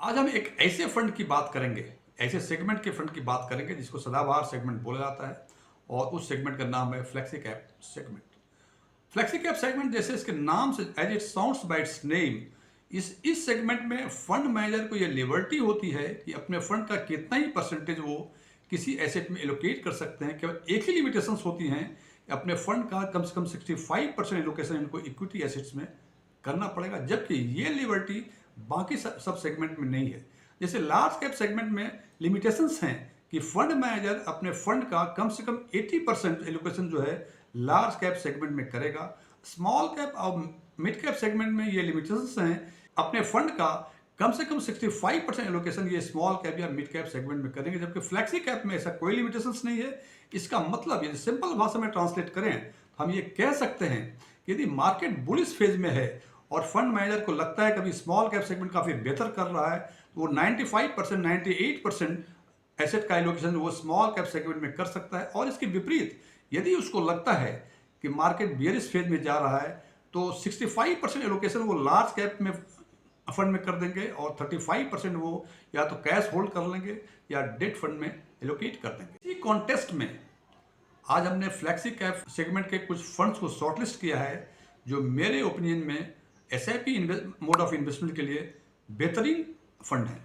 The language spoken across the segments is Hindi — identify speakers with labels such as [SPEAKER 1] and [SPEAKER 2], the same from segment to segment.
[SPEAKER 1] आज हम एक ऐसे फंड की बात करेंगे, ऐसे सेगमेंट के फंड की बात करेंगे जिसको सदाबहार सेगमेंट बोला जाता है और उस सेगमेंट का नाम है flexi cap segment. Flexi cap segment जैसे इसके नाम से as it sounds by its name, इस सेगमेंट में फंड मैनेजर को यह लिबर्टी होती है कि अपने फंड का कितना ही परसेंटेज वो किसी एसेट में एलोकेट कर सकते हैं। केवल एक ही लिमिटेशंस होती हैं कि अपने फंड का कम से कम 65% एलोकेशन इनको इक्विटी एसेट्स में करना पड़ेगा, जबकि ये लिबर्टी बाकी सब सेगमेंट में नहीं है। जैसे लार्ज कैप सेगमेंट में लिमिटेशंस हैं कि फंड मैनेजर अपने फंड का कम से कम 80% एलोकेशन जो है लार्ज कैप सेगमेंट में करेगा। स्मॉल कैप और मिड कैप सेगमेंट में ये लिमिटेशंस हैं, अपने फंड का कम से कम 65% एलोकेशन ये स्मॉल कैप या मिड कैप सेगमेंट में करेंगे, जबकि फ्लेक्सी कैप में ऐसा कोई लिमिटेशंस नहीं है। इसका मतलब यदि सिंपल भाषा में ट्रांसलेट करें तो हम ये कह सकते हैं कि यदि मार्केट बुलिश फेज में है और फंड मैनेजर को लगता है कभी स्मॉल कैप सेगमेंट काफ़ी बेहतर कर रहा है, तो वो 95% 98% एसेट का एलोकेशन वो स्मॉल कैप सेगमेंट में कर सकता है। और इसके विपरीत यदि उसको लगता है कि मार्केट बियरिश फेज में जा रहा है, तो 65% एलोकेशन वो लार्ज कैप में फंड में कर देंगे और 35% वो या तो कैश होल्ड कर लेंगे या डेट फंड में एलोकेट कर देंगे। इसी कॉन्टेस्ट में आज हमने फ्लेक्सी कैप सेगमेंट के कुछ फंड्स को शॉर्टलिस्ट किया है जो मेरे ओपिनियन में एसआईपी मोड ऑफ इन्वेस्टमेंट के लिए बेहतरीन फंड है।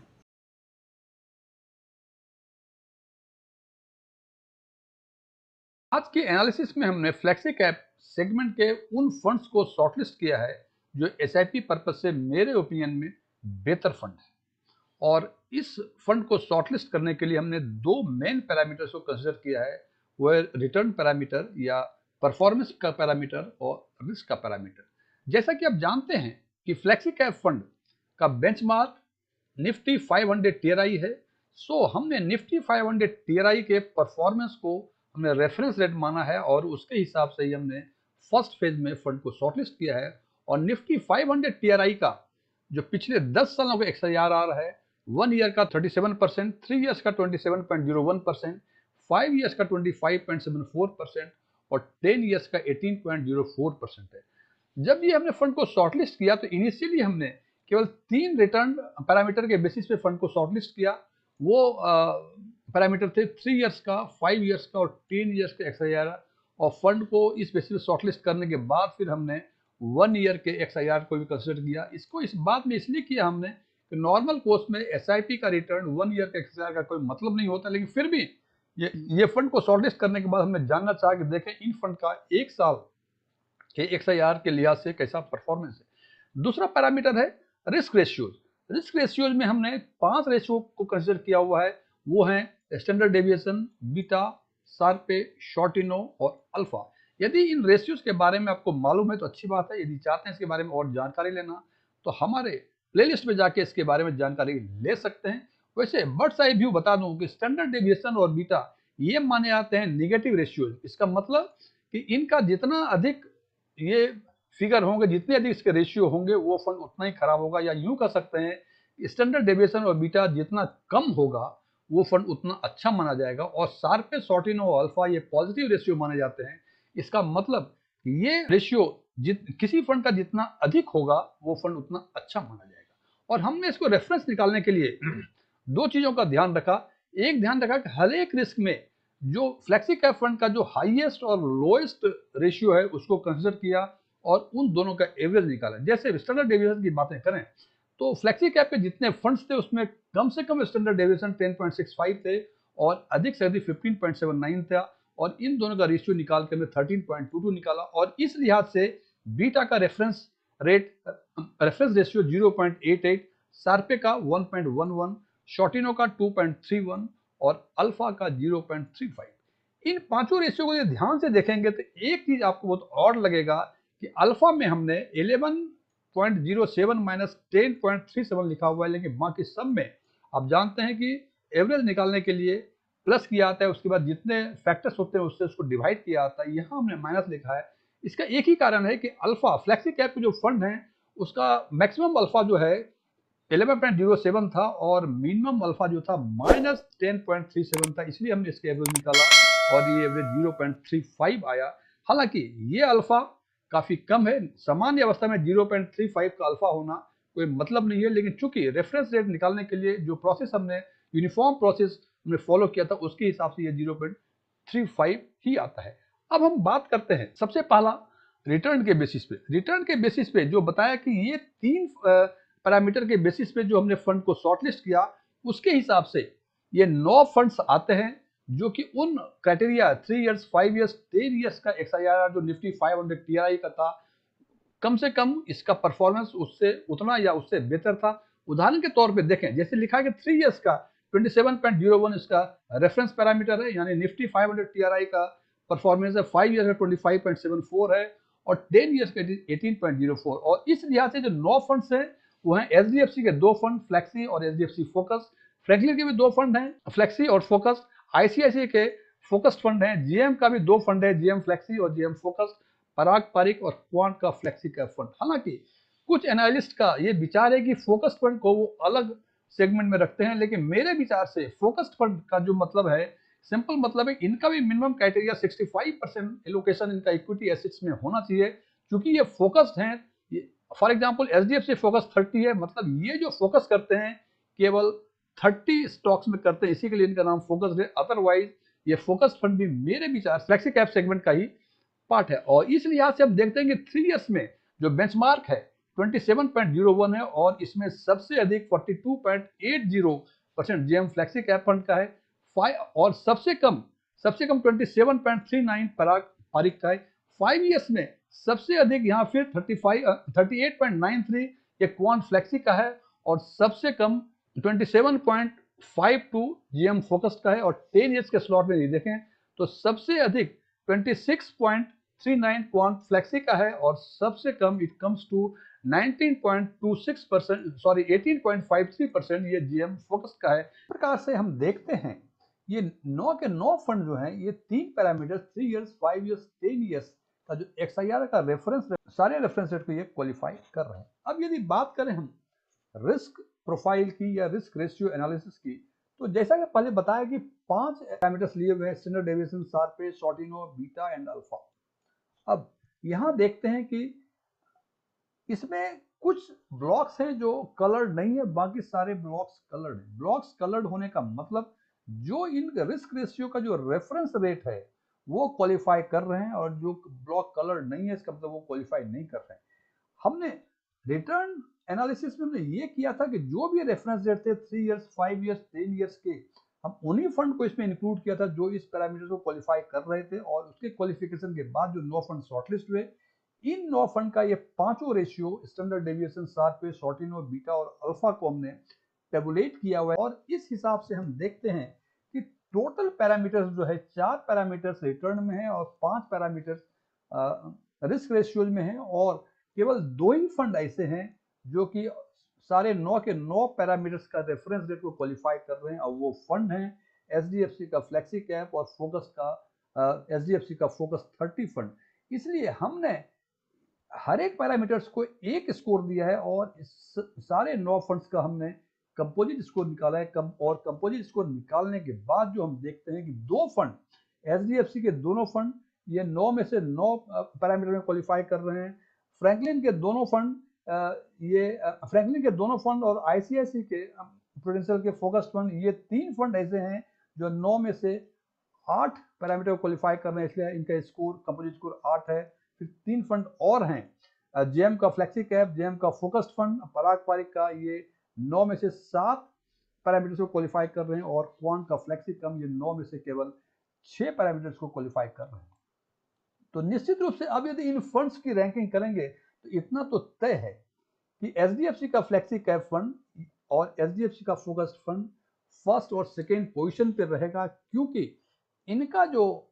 [SPEAKER 2] आज के एनालिसिस में हमने फ्लेक्सी कैप सेगमेंट के उन फंड्स को शॉर्टलिस्ट किया है जो एसआईपी पर्पज से मेरे ओपिनियन में बेहतर फंड है। और इस फंड को शॉर्टलिस्ट करने के लिए हमने दो मेन पैरामीटर्स को कंसिडर किया है, वो है रिटर्न पैरामीटर या परफॉर्मेंस का पैरामीटर और रिस्क का पैरामीटर। जैसा कि आप जानते हैं कि फ्लेक्सी कैप फंड का बेंचमार्क निफ्टी 500 टीआरआई है। सो हमने निफ्टी 500 टीआरआई के परफॉर्मेंस को हमने रेफरेंस रेट माना है और उसके हिसाब से ही हमने फर्स्ट फेज में फंड को शॉर्टलिस्ट किया है। और निफ्टी 500 टीआरआई का जो पिछले 10 सालों का XIRR है, 1 ईयर का 37%, 3 ईयर्स का 27.01%, 5 ईयर्स का 25.74% और 10 ईयर्स का 18.04% है। जब ये हमने फंड को शॉर्टलिस्ट किया तो इनिशियली हमने केवल 3 रिटर्न पैरामीटर के बेसिस पे फंड को शॉर्टलिस्ट किया। वो पैरामीटर थे 3 इयर्स का, 5 इयर्स का और 10 इयर्स का XIRR। और फंड को इस बेसिस पे शॉर्टलिस्ट करने के बाद फिर हमने 1 ईयर के XIRR को भी कंसिडर किया। इसको इस बात में इसलिए किया हमने कि नॉर्मल कोर्स में SIP का रिटर्न 1 ईयर के XIRR का कोई मतलब नहीं होता, लेकिन फिर भी ये फंड को शॉर्टलिस्ट करने के बाद हमने जानना चाहा कि देखें इन फंड का एक साल के XIR के लिहाज से कैसा परफॉर्मेंस है। दूसरा पैरामीटर है रिस्क रेशियोज। रिस्क रेशियोज में हमने 5 रेशियो को कंसिडर किया हुआ है। वो हैं स्टैंडर्ड डेविएशन, बीटा, शार्पे, शॉर्टिनो और अल्फा। यदि इन रेशियोज के बारे में आपको मालूम है तो अच्छी बात है, यदि चाहते हैं इसके बारे में और जानकारी लेना तो हमारे प्लेलिस्ट में जाके इसके बारे में जानकारी ले सकते हैं। वैसे बर्ड्स आई व्यू बता दूं कि स्टैंडर्ड डेविएशन और बीटा ये माने जाते हैं निगेटिव रेशियोज। इसका मतलब कि इनका जितना अधिक ये फिगर होंगे, जितने अधिक इसके रेशियो होंगे, वो फंड उतना ही खराब होगा। या यूं कह सकते हैं स्टैंडर्ड डेविएशन और बीटा जितना कम होगा वो फंड उतना अच्छा माना जाएगा। और शार्पे, शॉर्टिनो और अल्फा ये पॉजिटिव रेशियो माने जाते हैं। इसका मतलब ये रेशियो किसी फंड का जितना अधिक होगा वो फंड उतना अच्छा माना जाएगा। और हमने इसको रेफरेंस निकालने के लिए दो चीजों का ध्यान रखा। एक ध्यान रखा कि हर एक रिस्क में जो फ्लेक्सी कैप फंड का जो हाईएस्ट और लोएस्ट रेशियो है उसको कंसिडर किया और उन दोनों का एवरेज निकाला। जैसे स्टैंडर्ड डेविएशन की बातें करें तो फ्लेक्सी कैप के जितने फंड्स थे उसमें कम से कम स्टैंडर्ड डेविएशन 10.65 थे और अधिक से अधिक 15.79 था। और इन दोनों का रेशियो निकाल के हमने 13.22 निकाला। और इस लिहाज से बीटा का रेफरेंस रेशियो 0.88, शार्पे का 1.11, शॉर्टिनो का 2.31 और अल्फा का 0.35। इन पांचों रेशियो को ध्यान से देखेंगे तो एक चीज आपको बहुत और लगेगा कि अल्फा में हमने 11.07 माइनस 10.37 लिखा हुआ है, लेकिन बाकी सब में आप जानते हैं कि एवरेज निकालने के लिए प्लस किया आता है, उसके बाद जितने फैक्टर्स होते हैं उससे उसको डिवाइड किया आता है। यहाँ हमने माइनस लिखा है। इसका एक ही कारण है कि अल्फा फ्लेक्सी कैप के जो फंड है उसका मैक्सिमम अल्फा जो है 11.07 था और मिनिमम अल्फा जो था -10.37 था, इसलिए हमने इसके एवरेज निकाला और ये एवरेज 0.35 आया। हालांकि ये अल्फा काफी कम है। सामान्य अवस्था में 0.35 का अल्फा होना कोई मतलब नहीं है, लेकिन चूंकि रेफरेंस रेट निकालने के लिए जो प्रोसेस हमने यूनिफॉर्म प्रोसेस हमने फॉलो किया था उसके हिसाब से ये 0.35 ही आता है। अब हम बात करते हैं सबसे पहला रिटर्न के बेसिस पे। रिटर्न के बेसिस पे जो बताया कि ये 3 पैरामीटर के बेसिस पे जो हमने फंड को शॉर्टलिस्ट किया, उसके हिसाब से ये 9 फंड्स आते हैं जो कि उन क्राइटेरिया 3 इयर्स, 5 इयर्स, 10 इयर्स का XIRR जो निफ्टी 500 TRI का था, कम से कम इसका परफॉर्मेंस उससे उतना या उससे बेहतर था। उदाहरण के तौर पे देखें, जैसे लिखा है कि 3 इयर्स का 27.01 इसका रेफरेंस पैरामीटर है, यानी निफ्टी 500 TRI का परफॉर्मेंस है। 5 इयर्स का 25.74 है और 10 इयर्स का 18.04। और इस लिहाज से जो 9 फंड्स हैं वो हैं HDFC के 2 फंड, फ्लेक्सी और HDFC फोकस। फ्रैंकलिन के भी 2 फंड हैं, फ्लेक्सी और फोकस। ICICI के फोकस्ड फंड हैं। GM का भी 2 फंड है, GM फ्लेक्सी और GM फोकस। पराग पारिक और क्वांट का फ्लेक्सी कैप फंड। हालांकि कुछ एनालिस्ट का ये विचार है कि फोकस्ड फंड को वो अलग सेगमेंट में रखते हैं, लेकिन मेरे विचार से फोकस्ड फंड का जो मतलब है, सिंपल मतलब है, इनका भी मिनिमम क्राइटेरिया 65% एलोकेशन इनका इक्विटी एसेट्स में होना चाहिए, क्योंकि ये फोकस्ड हैं। फॉर एग्जांपल HDFC फोकस 30 है, मतलब ये जो फोकस करते हैं केवल 30 स्टॉक्स में करते हैं, इसी के लिए इनका नाम फोकस्ड है। अदरवाइज ये फोकस्ड फंड भी मेरे विचार फ्लेक्सी कैप सेगमेंट का ही पार्ट है। और इस लिहाज से हम देखते हैं कि 3 इयर्स में जो बेंचमार्क है 27.01 है और इसमें सबसे अधिक 42.80% GM फ्लेक्सी कैप फंड का है। और सबसे कम 27.39 पराग पारिक का है। 5 इयर्स में सबसे अधिक यहाँ फिर 38.93 ये क्वांट फ्लेक्सी का है और सबसे कम 27.52 GM फोकस का है। और 10 इयर्स के स्लॉट में देखें तो सबसे अधिक 26.39 क्वांट फ्लेक्सी का है और सबसे कम इट कम्स टू 19.26%, सॉरी 18.53% ये GM फोकस का है। इस प्रकार से हम देखते हैं ये 9 के 9 फंड जो हैं, ये 3 पैरामीटर 3 इयर्स, 5 इयर्स, 10 इयर्स का जो XIR का रेफरेंस, सारे रेफरेंस रेट को ये क्वालिफाई कर रहे हैं। अब यदि बात करें हम रिस्क प्रोफाइल की या रिस्क रेशियो एनालिसिस की, तो जैसा कि पहले बताया कि 5 पैरामीटर्स लिए हुए हैं, standard deviation, Sharpe, Sortino, beta and alpha. अब यहां देखते हैं कि इसमें कुछ ब्लॉक्स हैं जो कलर्ड नहीं है, बाकी सारे ब्लॉक्स कलर्ड हैं। ब्लॉक्स कलर्ड होने का मतलब जो इन रिस्क रेशियो का जो रेफरेंस रेट है वो क्वालिफाई कर रहे हैं, और जो ब्लॉक कलर्ड नहीं है इसका मतलब वो क्वालिफाई नहीं कर रहे हैं। हमने रिटर्न एनालिसिस में हमने ये किया था कि जो भी रेफरेंस रेट थे 3 इयर्स, 5 इयर्स, 10 इयर्स के, हम उन्हीं फंड को इसमें इंक्लूड किया था जो इस पैरामीटर को क्वालिफाई कर रहे थे। और उसके क्वालिफिकेशन के बाद जो 9 फंड शॉर्टलिस्ट हुए, इन 9 फंड का ये पांचों ratio, standard deviation, Sharpe, Sortino, beta और अल्फा को हमने टेबुलेट किया हुआ है। और इस हिसाब से हम देखते हैं कि टोटल पैरामीटर्स जो है 4 पैरामीटर्स रिटर्न में है और 5 पैरामीटर्स रिस्क रेशियोज में है, और केवल 2 ही फंड ऐसे हैं जो कि सारे 9 के 9 पैरामीटर्स का रेफरेंस रेट को क्वालिफाई कर रहे हैं, और वो फंड हैं HDFC का फ्लेक्सी कैप और फोकस का HDFC का फोकस 30 फंड। इसलिए हमने हर एक पैरामीटर्स को एक स्कोर दिया है और इस सारे 9 फंड्स का हमने कंपोजिट स्कोर निकाला है। और कंपोजिट स्कोर निकालने के बाद जो हम देखते हैं कि 2 फंड, HDFC के दोनों फंड ये 9 में से 9 पैरामीटर में क्वालिफाई कर रहे हैं। फ्रैंकलिन के दोनों फंड फ्रैंकलिन के दोनों फंड और ICICI के प्रूडेंशियल के फोकस फंड, ये 3 फंड ऐसे हैं जो 9 में से 8 पैरामीटर क्वालिफाई कर रहे हैं, इसलिए इनका स्कोर, कंपोजिट स्कोर 8 है। फिर 3 फंड और हैं, जेएम का फ्लेक्सी कैप, जेएम का फोकस्ड फंड, पराग पारिक का, ये 9 में से 7 पैरामीटर्स को क्वालिफाई कर रहे हैं, और क्वांट का फ्लेक्सी कम, ये 9 में से केवल 6 पैरामीटर्स को क्वालिफाई कर रहे हैं। तो निश्चित रूप से अब यदि इन फंड्स की रैंकिंग करेंगे तो इतना तो तय है कि HDFC का फ्लेक्सी कैप फंड और HDFC का फोकस्ड फंड फर्स्ट और सेकेंड पोजीशन पे रहेगा, क्योंकि इनका जो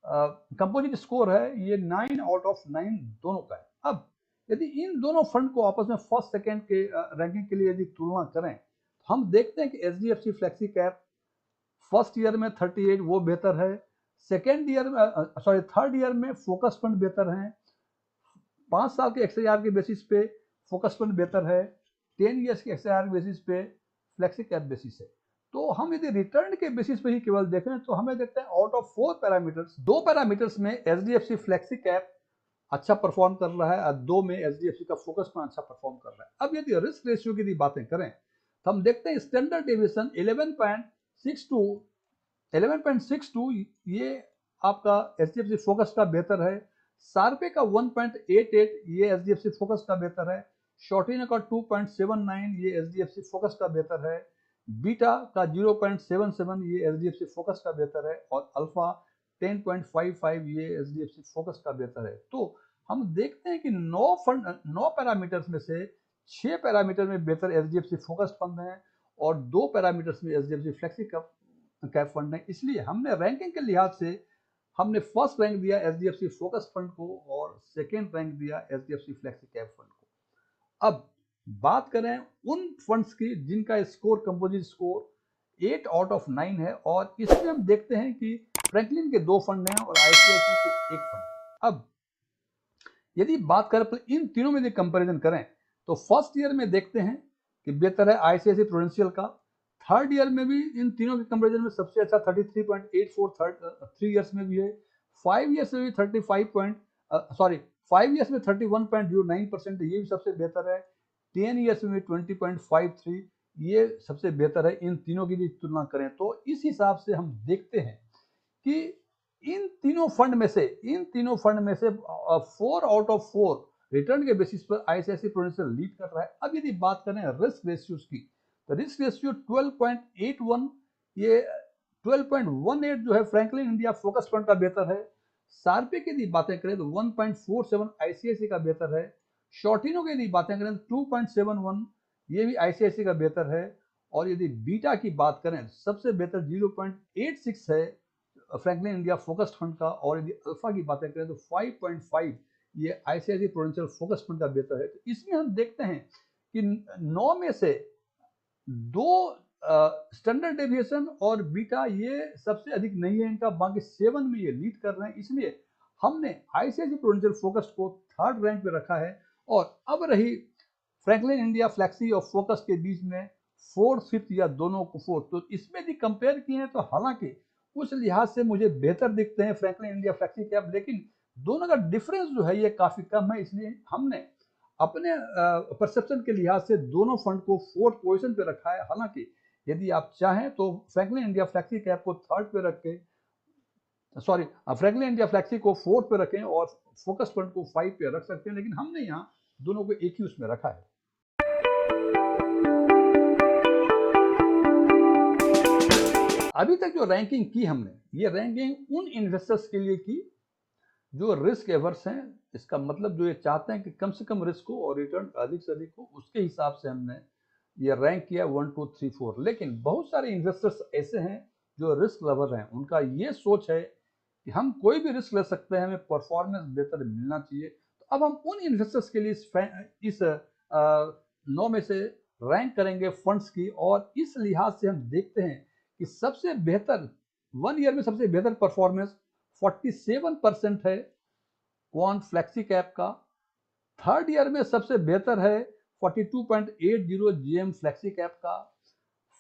[SPEAKER 2] कंपोजिट स्कोर है ये 9 आउट ऑफ 9 दोनों का है। अब यदि इन दोनों फंड को आपस में फर्स्ट सेकेंड के रैंकिंग के लिए यदि तुलना करें, तो हम देखते हैं कि HDFC flexi cap first year में 38 वो बेहतर है, सेकेंड ईयर में थर्ड ईयर में फोकस फंड बेहतर है, 5 साल के XIR के बेसिस पे फोकस फंड बेहतर है, 10 इयर्स के XIR के बेसिस पे फ्लेक्सी कैप बेसिस है। तो हम यदि रिटर्न के बेसिस पे ही केवल देखें तो हमें देखते हैं आउट ऑफ 4 पैरामीटर्स, 2 पैरामीटर्स में HDFC फ्लेक्सी कैप अच्छा परफॉर्म कर रहा है और 2 में एचडीएफसी का फोकस फंड अच्छा परफॉर्म कर रहा है। अब यदि रिस्क रेशियो की यदि बातें करें तो हम देखते हैं स्टैंडर्ड डेविएशन 11.62 ये आपका एचडीएफसी फोकस का बेहतर है। सार्पे का 1.88 ये एचडीएफसी फोकस का बेहतर है। शॉर्टिनो का 2.79 ये एचडीएफसी फोकस का बेहतर है। बीटा का 0.77 ये एचडीएफसी फोकस का बेहतर है और अल्फा 10.55 ये एचडीएफसी फोकस का बेहतर है। तो हम देखते हैं कि 9 पैरामीटर्स में से 6 पैरामीटर में बेहतर एचडीएफसी फोकस फंड है और 2 पैरामीटर्स में एचडीएफसी फ्लेक्सी कैप फंड है। इसलिए हमने रैंकिंग के लिहाज से हमने फर्स्ट रैंक दिया एचडीएफसी फोकस फंड को और सेकेंड रैंक दिया एचडीएफसी फ्लेक्सी कैप फंड को। अब बात करें उन फंड्स की जिनका score composite score 8 out of 9 है और इसमें हम देखते हैं कि फ्रैंकलिन के 2 फंड हैं और आईसीआईसी के 1 फंड है। अब यदि बात करें तो इन तीनों में यदि कंपैरिजन करें तो फर्स्ट ईयर में देखते हैं कि बेहतर है आईसीआईसी प्रूडेंशियल का। थर्ड ईयर में भी इन तीनों के कंपैरिजन में सबसे अच्छा 33.84 3 इयर्स में भी है। 5 इयर्स में भी 5 इयर्स में 31.09% ये भी सबसे बेहतर है। 10 इयर्स में भी 20.53 ये सबसे बेहतर है। इन तीनों की भी तुलना करें तो इस हिसाब से हम देखते हैं कि इन तीनों फंड में से 4 आउट ऑफ 4 रिटर्न के बेसिस पर आईसीआईसी प्रूडेंशियल लीड कर रहा है। अब यदि बात करें रिस्क रेशियोज की तो रिस्क रेशियो 12.81 ये 12.18 जो है फ्रैंकलिन इंडिया फोकस फंड का बेहतर है। सार्पे की यदि बातें करें तो 1.47 आईसीआईसी का बेहतर है। शॉर्टिनो की यदि बातें करें तो 2.71 ये भी आईसीआईसी का बेहतर है। और यदि बीटा की बात करें सबसे बेहतर 0.86 है फ्रैंकलिन इंडिया फोकस फंड का और यदि अल्फा की बातें करें तो 5.5 ये आईसीआईसी प्रूडेंशियल फोकस फंड का बेहतर है। तो इसमें हम देखते हैं कि 9 में से 2 स्टैंडर्ड डेविएशन और बीटा ये सबसे अधिक नहीं है इनका, बाकी 7 में ये लीड कर रहे हैं। इसलिए हमने आईसीआईसी प्रूडेंशियल फोकस को थर्ड रैंक पे रखा है। और अब रही फ्रैंकलिन इंडिया फ्लैक्सी और फोकस के बीच में फोर्थ फिफ्थ या दोनों को फोर्थ, तो इसमें भी कंपेयर किए हैं तो हालांकि उस लिहाज से मुझे बेहतर दिखते हैं फ्रैंकलिन इंडिया फ्लैक्सी कैप, लेकिन दोनों का डिफरेंस जो है ये काफी कम है। इसलिए हमने अपने परसेप्शन के लिहाज से दोनों फंड को फोर्थ पोजीशन पे रखा है। हालांकि यदि आप चाहें तो फ्रैंकलिन इंडिया फ्लैक्सी कैप को थर्ड पे रख के फ्रैंकलिन इंडिया फ्लैक्सी को फोर्थ पे रखें और फोकस फंड को 5 पे रख सकते हैं, लेकिन हमने यहाँ दोनों को एक ही उसमें रखा है। अभी तक जो रैंकिंग की हमने, ये रैंकिंग उन इन्वेस्टर्स के लिए की जो रिस्क एवर्स हैं। इसका मतलब जो ये चाहते हैं कि कम से कम रिस्क हो और रिटर्न अधिक से अधिक हो, उसके हिसाब से हमने ये रैंक किया 1 2 3 4। लेकिन बहुत सारे इन्वेस्टर्स ऐसे हैं जो रिस्क लवर हैं, उनका ये सोच है कि हम कोई भी रिस्क ले सकते हैं, हमें परफॉर्मेंस बेहतर मिलना चाहिए। तो अब हम उन इन्वेस्टर्स के लिए इस 9 में से रैंक करेंगे फंड्स की, और इस लिहाज से हम देखते हैं कि सबसे बेहतर 1 ईयर में सबसे बेहतर परफॉर्मेंस 47% है क्वांट फ्लेक्सी कैप का। थर्ड ईयर में सबसे बेहतर है 42.80 जीएम फ्लेक्सी कैप का।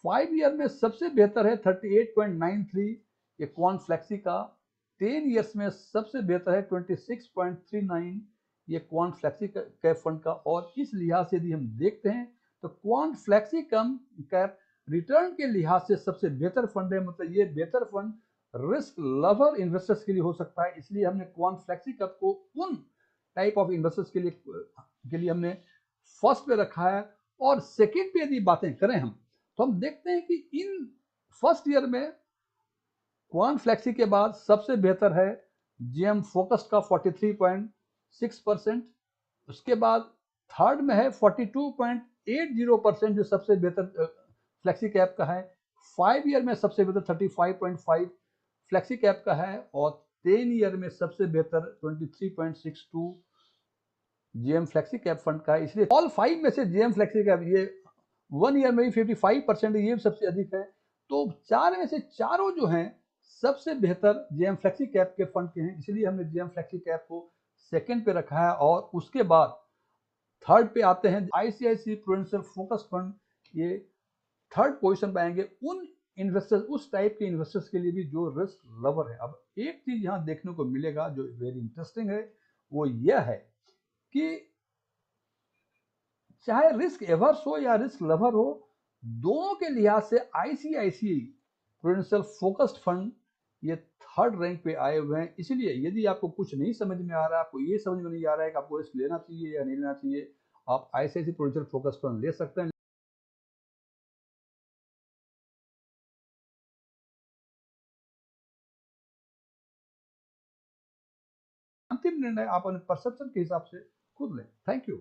[SPEAKER 2] 5 ईयर में सबसे बेहतर है 38.93 ये क्वांट फ्लेक्सी का। 10 ईयर्स में सबसे बेहतर है 26.39 ये क्वांट फ्लेक्सी कैप फंड का। और इस लिहाज से यदि हम देखते हैं तो क्वांट फ्लेक्सी कैप रिटर्न के लिहाज से सबसे बेहतर फंड है। मतलब ये बेहतर फंड रिस्क लवर इन्वेस्टर्स के लिए हो सकता है। इसलिए हमने क्वांट फ्लेक्सी कैप को उन टाइप ऑफ इन्वेस्टर्स के लिए हमने फर्स्ट पे रखा है। और सेकंड पे यदि बातें करें हम तो हम देखते हैं कि इन फर्स्ट ईयर में क्वांट फ्लेक्सी के बाद सबसे बेहतर है जीएम फोकस का 43.6%। उसके बाद थर्ड में है 42.80% जो सबसे बेहतर फ्लेक्सी कैप का है। 5 ईयर में सबसे बेहतर 35.5 फ्लेक्सी कैप का है और 10 ईयर में सबसे बेहतर 23.62 जीएम फ्लेक्सी कैप फंड का है। इसलिए ऑल 5 में से जीएम फ्लेक्सी कैप ये 1 ईयर में भी 55% ये सबसे अधिक है। तो 4 में से चारों जो हैं सबसे बेहतर जीएम फ्लेक्सी कैप के फंड के हैं। इसलिए हमने जीएम फ्लेक्सी कैप को सेकंड पे रखा है। और उसके बाद थर्ड पे आते हैं आईसीआईसी प्रूडेंशियल फोकस फंड, ये थर्ड पोजीशन पे आएंगे उन इन्वेस्टर्स, उस टाइप के इन्वेस्टर्स के लिए भी जो रिस्क लवर है। अब एक चीज यहाँ देखने को मिलेगा जो वेरी इंटरेस्टिंग है, वो यह है कि चाहे रिस्क एवर्स हो या रिस्क लवर हो, दोनों के लिहाज से आईसीआईसीआई प्रूडेंशियल फोकस्ड फंड ये थर्ड रैंक पे आए हुए हैं। इसलिए यदि आपको कुछ नहीं समझ में आ रहा है, आपको ये समझ में नहीं आ रहा है कि आपको रिस्क लेना चाहिए या नहीं लेना चाहिए, आप आईसीआईसीआई प्रूडेंशियल फोकस्ड फंड ले सकते हैं। अंतिम निर्णय आप अपने परसेप्शन के हिसाब से खुद लें। Thank you.